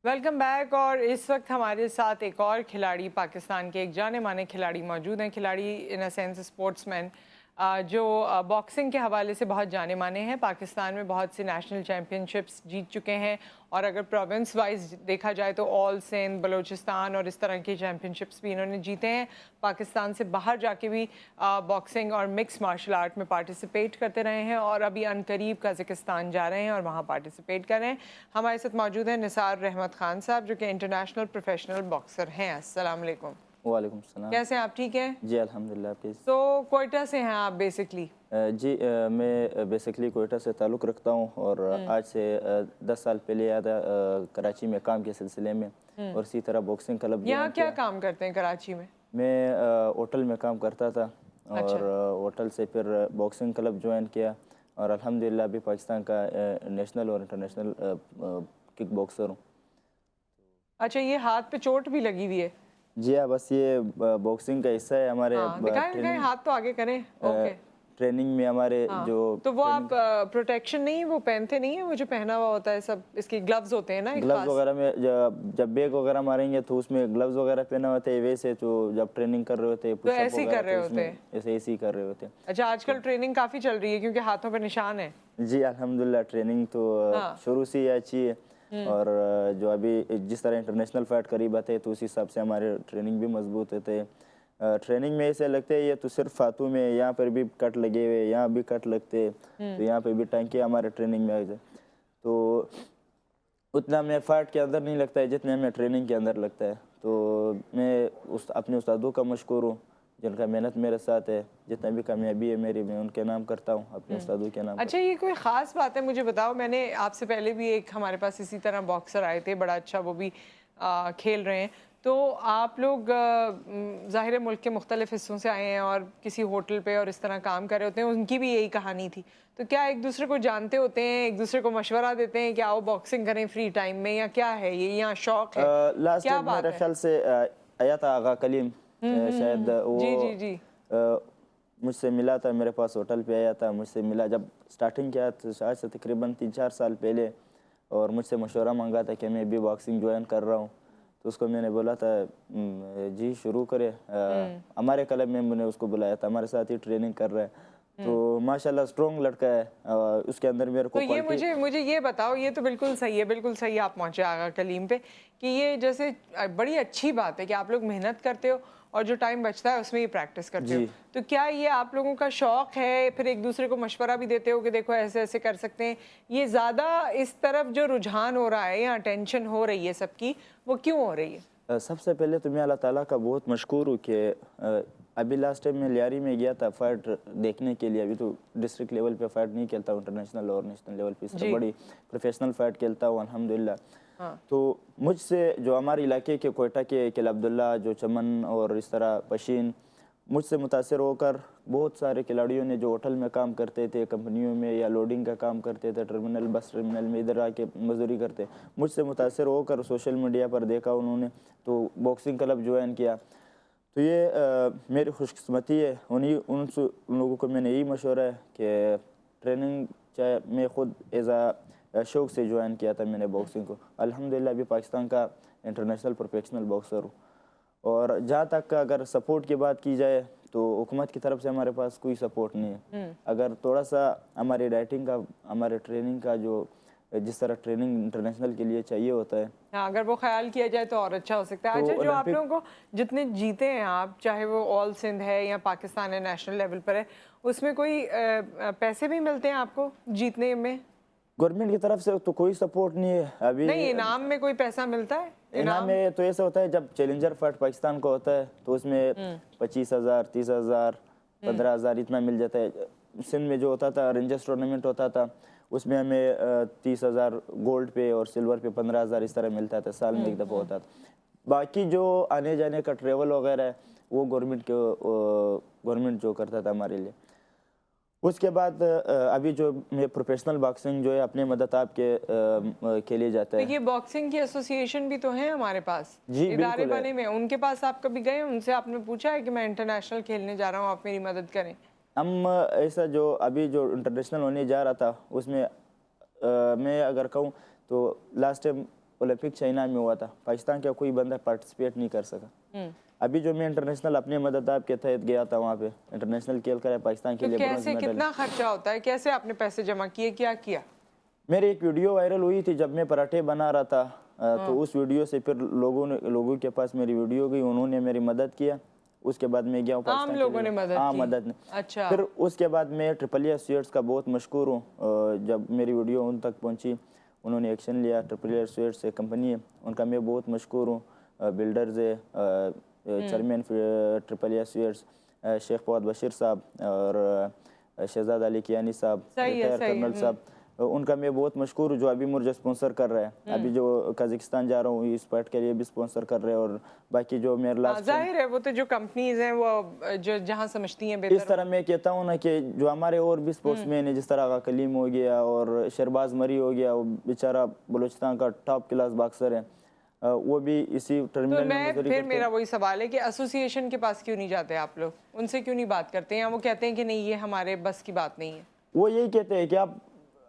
Welcome back. और इस वक्त हमारे साथ एक और खिलाड़ी, पाकिस्तान के एक जाने माने खिलाड़ी मौजूद हैं। खिलाड़ी इन अ सेंस स्पोर्ट्समैन, जो बॉक्सिंग के हवाले से बहुत जाने माने हैं। पाकिस्तान में बहुत सी नेशनल चैम्पियनशिप्स जीत चुके हैं और अगर प्रोविंस वाइज देखा जाए तो ऑल सिंध, बलूचिस्तान और इस तरह की चैम्पियनशिप्स भी इन्होंने जीते हैं। पाकिस्तान से बाहर जाके भी बॉक्सिंग और मिक्स मार्शल आर्ट में पार्टिसिपेट करते रहे हैं और अभी अनकरीब कज़ाकिस्तान जा रहे हैं और वहाँ पार्टिसिपेट कर रहे हैं। हमारे साथ मौजूद हैं निसार रहमत खान साहब, जो कि इंटरनेशनल प्रोफेशनल बॉक्सर हैं। अस्सलाम वालेकुम। वालेकुम सलाम। कैसे हैं आप? ठीक हैं जी अल्हम्दुलिल्लाह। प्लीज़। तो कोयटा से हैं आप बेसिकली? जी मैं बेसिकली कोयटा से ताल्लुक़ रखता हूँ और आज से 10 साल पहले आया था कराची में काम के सिलसिले में और इसी तरह बॉक्सिंग क्लब यहाँ क्या काम करते हैं कराची में? मैं होटल में काम करता था और अच्छा। होटल से फिर बॉक्सिंग क्लब ज्वाइन किया और अल्हम्दुलिल्लाह अभी पाकिस्तान का नेशनल और इंटरनेशनल किक बॉक्सर हूँ। अच्छा, ये हाथ पे चोट भी लगी हुई है? जी हाँ, बस ये बॉक्सिंग का हिस्सा है हमारे हाँ, दिखाएं दिखाएं, हाथ तो आगे करें। ओके। ट्रेनिंग में हमारे हाँ, जो तो वो आप प्रोटेक्शन नहीं वो पहनते नहीं है, वो जो पहना हुआ होता है सब, इसके ग्लव्स होते हैं ना एक ग्लव्स खास? वगैरह में जब बैग वगैरह मारेंगे तो उसमें ग्लव्स वगैरह पहने होते हैं वैसे, तो जब ट्रेनिंग कर रहे होते हैं तो ऐसे ही कर रहे तो होते उसमें हैं? ऐसे ही कर रहे होते हैं। अच्छा, आजकल ट्रेनिंग काफ़ी चल रही है क्योंकि हाथों पे निशान है। जी अल्हम्दुलिल्लाह, ट्रेनिंग तो हाँ। शुरू से ही अच्छी है और जो अभी जिस तरह इंटरनेशनल फाइट करीब आते हैं तो उस हिसाब से हमारे ट्रेनिंग भी मजबूत होते हैं। ट्रेनिंग में ऐसे लगते हैं ये तो सिर्फ हाथों में, यहाँ पर भी कट लगे हुए, यहाँ भी कट लगते हैं, तो यहाँ पे भी टांके हमारे ट्रेनिंग में आ जाए तो उतना हमें फाइट के अंदर नहीं लगता है जितने हमें ट्रेनिंग के अंदर लगता है। तो मैं अपने उस्तादों का मशकूर हूँ जिनका मेहनत मेरे साथ है, जितना भी कामयाबी है मेरी मैं उनके नाम करता हूँ, अपने उस्तादों के नाम अच्छा, ये कोई ख़ास बात है मुझे बताओ। मैंने आपसे पहले भी एक हमारे पास इसी तरह बॉक्सर आए थे, बड़ा अच्छा वो भी खेल रहे हैं। तो आप लोग ज़ाहिर है मुल्क के मुख्तलिफ़ हिस्सों से आए हैं और किसी होटल पे और इस तरह काम कर रहे होते हैं, उनकी भी यही कहानी थी। तो क्या एक दूसरे को जानते होते हैं, एक दूसरे को मशवरा देते हैं कि आओ बॉक्सिंग करें फ्री टाइम में, या क्या है ये, यहाँ शौक है, लास्ट क्या टाइम बात मेरे है? ख्याल से आया था आगा कलीम, शायद जी वो जी जी। मुझसे मिला था, मेरे पास होटल पे आया था, मुझसे मिला जब स्टार्टिंग किया तो आज से तकरीबन 3-4 साल पहले, और मुझसे मशवरा मांगा था कि मैं भी बॉक्सिंग ज्वाइन कर रहा हूँ। तो उसको मैंने बोला था जी शुरू करें। हमारे क्लब में मैंने उसको बुलाया था, हमारे साथ ही ट्रेनिंग कर रहा है तो माशाल्लाह स्ट्रॉन्ग लड़का है। उसके अंदर मेरे तो को ये क्वालिटी। मुझे ये बताओ, ये तो बिल्कुल सही है, बिल्कुल सही आप पहुंचे आगा कलीम पे, कि ये जैसे बड़ी अच्छी बात है कि आप लोग मेहनत करते हो और जो टाइम बचता है उसमें ही प्रैक्टिस करते हो। जी तो क्या ये आप लोगों का शौक है, फिर एक दूसरे को मशवरा भी देते हो कि देखो ऐसे ऐसे कर सकते हैं? ये ज़्यादा इस तरफ जो रुझान हो रहा है या अटेंशन हो रही है सबकी, वो क्यों हो रही है? सबसे पहले तो मैं अल्लाह ताला का बहुत मशकूर हूँ कि अभी लास्ट टाइम मैं लियारी में गया था फाइट देखने के लिए। अभी तो डिस्ट्रिक्ट लेवल पे फाइट नहीं खेलता हूँ, इंटरनेशनल और नेशनल लेवल पे इस तरह जी। बड़ी प्रोफेशनल फाइट खेलता हूँ अल्हम्दुलिल्लाह। हाँ। तो मुझसे जो हमारे इलाके के कोयटा के किला अब्दुल्ला, जो चमन और इस तरह पशीन, मुझसे मुतासर होकर बहुत सारे खिलाड़ियों ने जो होटल में काम करते थे, कंपनियों में या लोडिंग का काम करते थे, टर्मिनल बस टर्मिनल में इधर आके मजदूरी करते, मुझसे मुतासर होकर सोशल मीडिया पर देखा उन्होंने तो बॉक्सिंग क्लब ज्वाइन किया। तो ये मेरी खुशकिस्मती है। उन लोगों को मैंने यही मशवरा है कि ट्रेनिंग, चाहे मैं ख़ुद एज़ आ शौक़ से ज्वाइन किया था मैंने बॉक्सिंग को, अल्हम्दुलिल्लाह अभी पाकिस्तान का इंटरनेशनल प्रोफेशनल बॉक्सर हूँ। और जहाँ तक अगर सपोर्ट की बात की जाए तो हुकूमत की तरफ से हमारे पास कोई सपोर्ट नहीं है। अगर थोड़ा सा हमारी डाइटिंग का, हमारे ट्रेनिंग का जो जिस तरह ट्रेनिंग इंटरनेशनल के लिए चाहिए होता है, हाँ, अगर वो ख्याल किया जाए तो और अच्छा हो सकता है। तो अच्छा, जो आप ओलंपिक। लोगों को जितने जीते हैं आप, चाहे वो ऑल सिंध है या पाकिस्तान है नेशनल लेवल पर है, उसमें कोई पैसे भी मिलते हैं आपको जीतने में? गवर्नमेंट की तरफ से तो कोई सपोर्ट नहीं है अभी। नहीं, इनाम में कोई पैसा मिलता है? इनाम में तो ऐसा होता है जब चैलेंजर फाइट पाकिस्तान का होता है तो उसमें 25,000, 30,000, 15,000 इतना मिल जाता है। सिंध में जो होता था रेंजर्स टूर्नामेंट होता था उसमें हमें 30,000 गोल्ड पे और सिल्वर पे 15,000 इस तरह मिलता था, साल में एक दफ़ा होता था। बाकी जो आने जाने का ट्रेवल वगैरह है वो गवर्नमेंट जो करता था हमारे लिए। उसके बाद अभी जो मैं प्रोफेशनल बॉक्सिंग जो है अपने मदद आपके खेले जाता तो है। ये बॉक्सिंग की एसोसिएशन भी तो है हमारे पास, जी इदारे बिल्कुल है। बने में, उनके पास आप कभी गए, उनसे आपने पूछा है कि मैं इंटरनेशनल खेलने जा रहा हूँ, आप मेरी मदद करें? हम ऐसा जो अभी जो इंटरनेशनल होने जा रहा था उसमें मैं अगर कहूँ तो लास्ट टाइम ओलंपिक चाइना में हुआ था, पाकिस्तान का कोई बंदा पार्टिसिपेट नहीं कर सका। अभी जो मैं इंटरनेशनल अपने मदद के तहत गया था वहाँ पे इंटरनेशनल खेल कर पाकिस्तान के तो लिए ब्रॉन्ज कैसे, मेडल। कितना खर्चा होता है, कैसे आपने पैसे जमा किए, क्या किया? मेरी एक वीडियो वायरल हुई थी जब मैं पराठे बना रहा था, तो उस वीडियो से फिर लोगों के पास मेरी वीडियो गई, उन्होंने मेरी मदद किया। उसके बाद मैं गया आम लोगों ने मदद की? मदद ने। अच्छा। फिर उसके बाद मैं ट्रिपल ए स्वीट्स का बहुत मशहूर हूँ। जब मेरी वीडियो उन तक पहुँची, उन्होंने एक्शन लिया। ट्रिपल ए स्वीट्स एक कंपनी है, उनका मैं बहुत मशहूर हूँ। बिल्डर्स है, chairman triple A sweets Sheikh Fawad Bashir साहब और शहजाद अली कियानी साहब, रिटायर कर्नल साहब, उनका मैं बहुत मशहूर हूँ, जो अभी मुझे स्पॉन्सर कर रहा है। अभी जो कजाकिस्तान जा रहा हूँ इस पार्ट के लिए भी स्पॉन्सर कर रहे हैं, और बाकी जो मेरे लास्ट जाहिर है वो तो जो कंपनीज हैं वो जो जहाँ समझती हैं बेहतर। इस तरह मैं कहता हूँ ना कि जो हमारे और भी स्पोर्ट्समैन है, जिस तरह का कलीम हो गया और शहबाज मरी हो गया, वो बेचारा बलूचिस्तान का टॉप क्लास बॉक्सर है, वो भी इसी टर्मिनल तो में मैं मजदूरी फिर करते मेरा हैं। वही सवाल है कि एसोसिएशन के पास क्यों नहीं जाते आप लोग, उनसे क्यों नहीं बात करते हैं, या वो कहते हैं कि नहीं ये हमारे बस की बात नहीं है? वो यही कहते हैं कि आप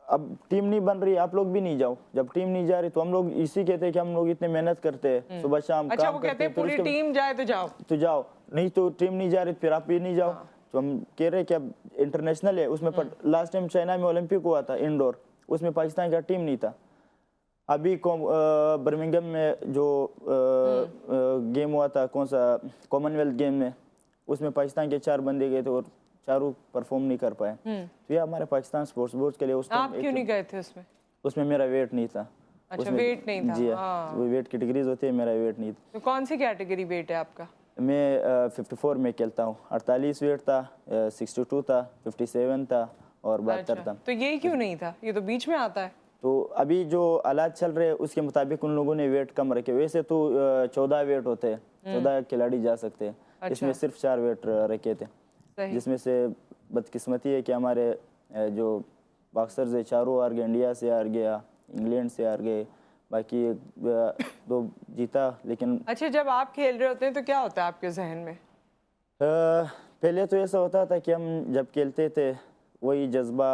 अब टीम नहीं बन रही, आप लोग भी नहीं जाओ। जब टीम नहीं जा रही तो हम लोग इसी कहते हैं कि हम लोग इतने मेहनत करते हैं, सुबह शाम अच्छा, काम वो करते कहते हैं फिर पूरी उसके टीम जाए तो जाओ। तो जाओ, नहीं तो टीम नहीं जा रही फिर आप भी नहीं जाओ। तो हम कह रहे हैं कि अब इंटरनेशनल है, उसमें लास्ट टाइम चाइना में ओलंपिक हुआ था इंडोर, उसमें पाकिस्तान का टीम नहीं था। अभी बर्मिंघम में जो गेम हुआ था, कौन सा कॉमनवेल्थ गेम में, उसमें पाकिस्तान के 4 बंदे गए थे और चारों परफॉर्म नहीं कर पाए। तो ये हमारे पाकिस्तान स्पोर्ट्स बोर्ड के लिए उस आप क्यों नहीं गए थे उसमें? उसमें मेरा वेट नहीं था। अच्छा, उसमें वेट नहीं था। जी हाँ। वो वेट कैटेगरीज होती है, मेरा वेट नहीं था। तो कौन सी कैटेगरी वेट है आपका? मैं 54 में खेलता हूँ। 48 वेट था, 62 था, 57 था और 72 था। तो ये क्यों नहीं था? ये तो बीच में आता है। तो अभी जो हालात चल रहे हैं उसके मुताबिक उन लोगों ने वेट कम रखे। वैसे तो 14 वेट होते हैं, 14 खिलाड़ी जा सकते हैं। इसमें सिर्फ 4 वेट रखे थे, जिसमें से बदकिस्मती है कि हमारे जो बॉक्सर्स है चारों हार गए। इंडिया से हार गया, इंग्लैंड से हार गए, बाकी 2 जीता। लेकिन अच्छा, जब आप खेल रहे होते हैं तो क्या होता है आपके जहन में? पहले तो ऐसा होता था कि हम जब खेलते थे वही जज्बा,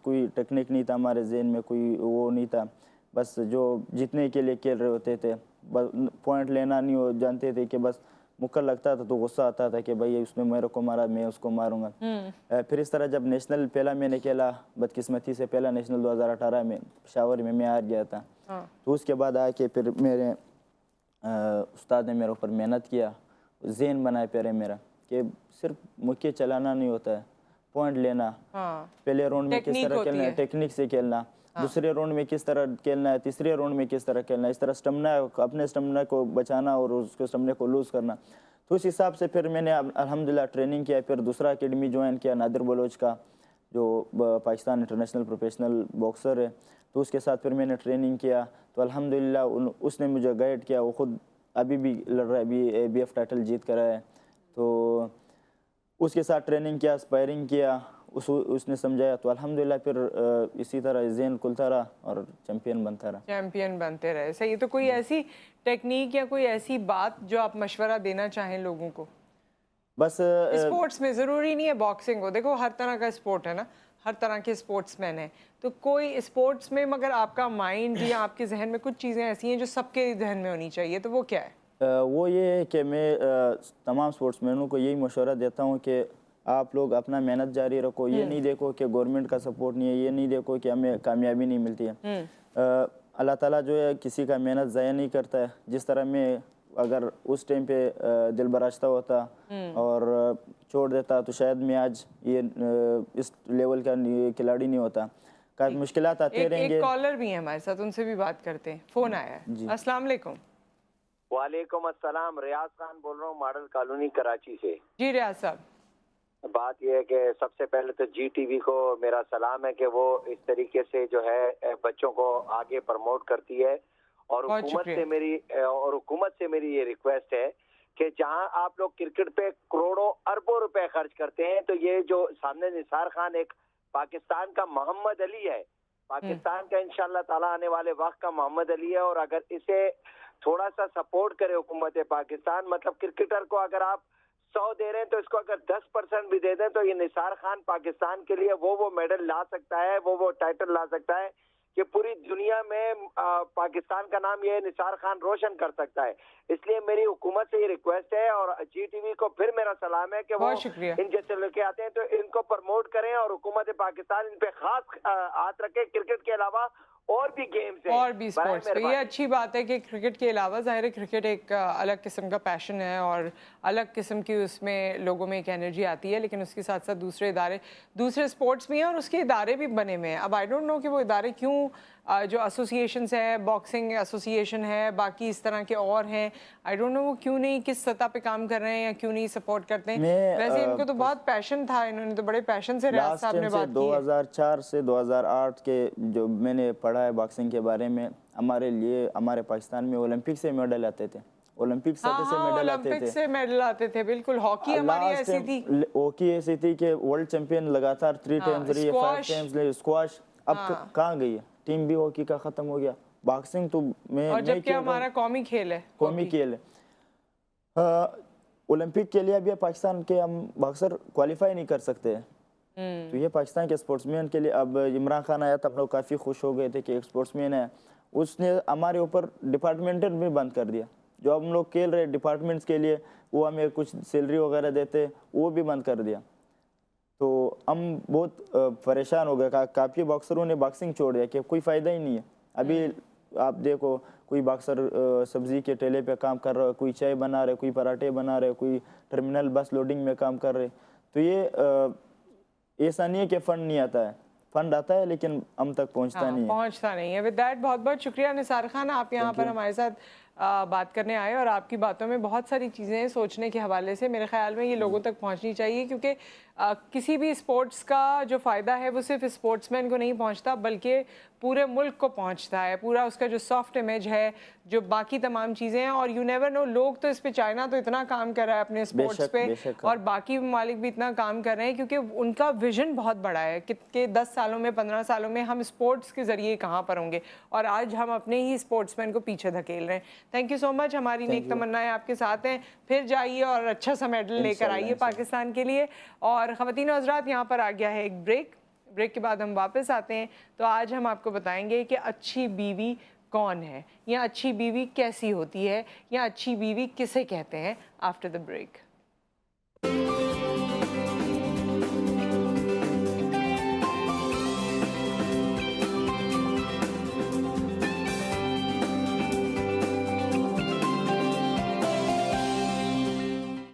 कोई टेक्निक नहीं था हमारे जहन में, कोई वो नहीं था, बस जो जीतने के लिए खेल रहे होते थे। बस पॉइंट लेना नहीं हो जानते थे कि बस मुक्का लगता था तो गुस्सा आता था कि भाई उसने मेरे को मारा, मैं उसको मारूंगा। फिर इस तरह जब नेशनल पहला मैंने खेला, बदकिस्मती से पहला नेशनल 2018 में पेशावर में मैं हार गया था। तो उसके बाद आके फिर मेरे उस्ताद ने मेरे ऊपर मेहनत किया, जहन बनाए प्यारे मेरा कि सिर्फ मुक्के चलाना नहीं होता है, पॉइंट लेना। पहले राउंड में किस तरह खेलना है, टेक्निक से खेलना, दूसरे राउंड में किस तरह खेलना है, तीसरे राउंड में किस तरह खेलना है, इस तरह स्टैमिना, अपने स्टैमिना को बचाना और उसके स्टैमिना को लूज़ करना। तो उस हिसाब से फिर मैंने अल्हम्दुलिल्लाह ट्रेनिंग किया। फिर दूसरा एकेडमी ज्वाइन किया नादिर बलोच का, जो पाकिस्तान इंटरनेशनल प्रोफेशनल बॉक्सर है। तो उसके साथ फिर मैंने ट्रेनिंग किया, तो अल्हम्दुलिल्लाह उसने मुझे गाइड किया। वो ख़ुद अभी भी लड़ रहा है, अभी ABF टाइटल जीत कर आया है। तो उसके साथ ट्रेनिंग किया, स्पायरिंग किया, उसने समझाया, तो अल्हम्दुलिल्लाह फिर इसी तरह ज़हन खुलता रहा और चैम्पियन बनता रहा। चैम्पियन बनते रहे, सही। तो कोई ऐसी टेक्निक या कोई ऐसी बात जो आप मशवरा देना चाहें लोगों को? बस स्पोर्ट्स में ज़रूरी नहीं है बॉक्सिंग हो, देखो हर तरह का स्पोर्ट है ना, हर तरह के स्पोर्ट्समैन हैं। तो कोई स्पोर्ट्स में मगर आपका माइंड या आपके जहन में कुछ चीज़ें ऐसी हैं जो सबके जहन में होनी चाहिए, तो वो क्या है? वो ये है कि मैं तमाम स्पोर्ट्समैनों को यही मशवरा देता हूँ कि आप लोग अपना मेहनत जारी रखो। ये नहीं देखो कि गवर्नमेंट का सपोर्ट नहीं है, ये नहीं देखो कि हमें कामयाबी नहीं मिलती है। अल्लाह ताला जो है किसी का मेहनत ज़ाया नहीं करता है। जिस तरह मैं अगर उस टाइम पे दिल बराश्ता होता और छोड़ देता तो शायद मैं आज ये इस लेवल का खिलाड़ी नहीं होता। काफ़ी मुश्किलात आते रहेंगे। एक कॉलर भी है हमारे साथ, उनसे भी बात करते हैं। फ़ोन आया है। अस्सलाम वालेकुम। वालेकुम अस्सलाम, रियाज खान बोल रहा हूँ, मॉडल कॉलोनी कराची से। जी रियाज साहब। बात यह है कि सबसे पहले तो GTV को मेरा सलाम है कि वो इस तरीके से जो है बच्चों को आगे प्रमोट करती है। और हुकूमत से मेरी ये रिक्वेस्ट है कि जहां आप लोग क्रिकेट पे करोड़ों अरबों रुपए खर्च करते हैं, तो ये जो सामने निसार खान एक पाकिस्तान का मोहम्मद अली है, पाकिस्तान का इंशाल्लाह ताला आने वाले वक्त का मोहम्मद अली है। और अगर इसे थोड़ा सा सपोर्ट करे हुकूमत पाकिस्तान, मतलब क्रिकेटर को अगर आप 100 दे रहे हैं तो इसको अगर 10% भी दे दें तो ये निसार खान पाकिस्तान के लिए वो मेडल ला सकता है, वो टाइटल ला सकता है। کہ پوری دنیا میں پاکستان کا نام یہ نثار خان روشن کر سکتا ہے. اس لیے میری حکومت سے یہ ریکویسٹ ہے اور جی ٹی وی کو پھر میرا سلام ہے کہ وہ ان جیسے لڑکے آتے ہیں تو ان کو پروموٹ کریں اور حکومت پاکستان ان پہ خاص ہاتھ رکھے. کرکٹ کے علاوہ اور بھی گیمز ہیں اور بھی اسپورٹس پہ. یہ اچھی بات ہے کہ کرکٹ کے علاوہ ظاہر ہے کرکٹ ایک الگ قسم کا پیشن ہے اور الگ قسم کی اس میں لوگوں میں ایک انرجی آتی ہے, لیکن اس کے ساتھ ساتھ دوسرے ادارے دوسرے اسپورٹس بھی ہیں اور اس کے ادارے بھی بنے ہوئے ہیں. اب آئی ڈونٹ نو کہ وہ ادارے کیوں جو ایسوسیشنز ہیں, باکسنگ ایسوسیشن ہے, باقی اس طرح کے اور ہیں, آئی ڈونٹ نو وہ کیوں نہیں کس سطح پہ کام کر رہے ہیں یا کیوں نہیں سپورٹ کرتے ہیں. ویسے ان کو تو بہت پیشن تھا, انہوں نے تو بڑے پیشن سے ریاض صاحب نے بات کی ہے. 2004 سے 2008 کے جو میں نے پڑھا ہے باکسنگ کے بارے میں, ہمارے لیے ہمارے پاکستان میں اولمپک سے میڈل آتے تھے, اولمپک سطح سے میڈل آتے تھے. اولمپک سے میڈل آتے تھے, بالکل. ہاکی ہماری ایسی تھی, ہاکی ایسی تھی کہ ورلڈ چیمپئن لگاتار 3 ٹائمز رہی ہے, 5 ٹائمز رہی. اسکواش اب کہاں گئی ہے, ٹیم بھی ہاکی کا ختم ہو گیا. باکسنگ تو میں اور جبکہ ہمارا قومی کھیل ہے, قومی کھیل ہے. اولمپک کے لیے اب پاکستان کے ہم باکسر کوالیفائی نہیں کر سکتے ہیں, تو یہ پاکستان کے اسپورٹس مین کے لیے. اب عمران خان آیا تو ہم لوگ کافی خوش ہو گئے تھے کہ ایک اسپورٹس مین ہے. اس نے ہمارے اوپر ڈپارٹمنٹل بھی بند کر دیا. جو ہم لوگ کھیل رہے ڈپارٹمنٹس کے لیے وہ ہمیں کچھ سیلری وغیرہ دیتے, وہ بھی بند کر دیا. تو ہم بہت پریشان ہو گئے. کافی باکسروں نے باکسنگ چھوڑ دیا کہ کوئی فائدہ ہی نہیں ہے. ابھی آپ دیکھو کوئی باکسر سبزی کے ٹھیلے پہ کام کر رہا ہے, کوئی چائے بنا رہے, کوئی پراٹھے بنا رہے, کوئی ٹرمینل بس لوڈنگ میں کام کر رہے. تو یہ ایسا نہیں ہے کہ فنڈ نہیں آتا ہے, فنڈ آتا ہے لیکن ہم تک پہنچتا نہیں ہے. ود دیٹ بہت بہت شکریہ نثار خان, آپ یہاں پر ہمارے ساتھ بات کرنے آئے اور آپ کی باتوں میں بہت ساری چیزیں سوچنے کے حوالے سے میرے خیال میں یہ لوگوں تک پہنچنی چاہیے, کیونکہ کسی بھی اسپورٹس کا جو فائدہ ہے وہ صرف اسپورٹس مین کو نہیں پہنچتا بلکہ پورے ملک کو پہنچتا ہے. پورا اس کا جو سافٹ امیج ہے, جو باقی تمام چیزیں ہیں, اور یو نیور نو, لوگ تو اس پہ, چائنا تو اتنا کام کر رہا ہے اپنے اسپورٹس پہ, اور باقی ممالک بھی اتنا کام کر رہے ہیں کیونکہ ان کا ویژن بہت بڑا ہے کہ 10 سالوں میں 15 سالوں میں ہم اسپورٹس کے ذریعے کہاں پر ہوں گے, اور آج ہم اپنے ہی اسپورٹس مین کو پیچھے دھکیل رہے ہیں. تھینک یو سو مچ. ہماری نیک تمنائیں آپ کے ساتھ ہیں. پھر جائیے اور اچھا سا میڈل لے کر آئیے پاکستان کے لیے. اور خواتین و حضرات, یہاں پر آ گیا ہے ایک بریک کے بعد ہم واپس آتے ہیں. تو آج ہم آپ کو بتائیں گے کہ اچھی بیوی کون ہے, یا اچھی بیوی کیسی ہوتی ہے, یا اچھی بیوی کسے کہتے ہیں. After the break.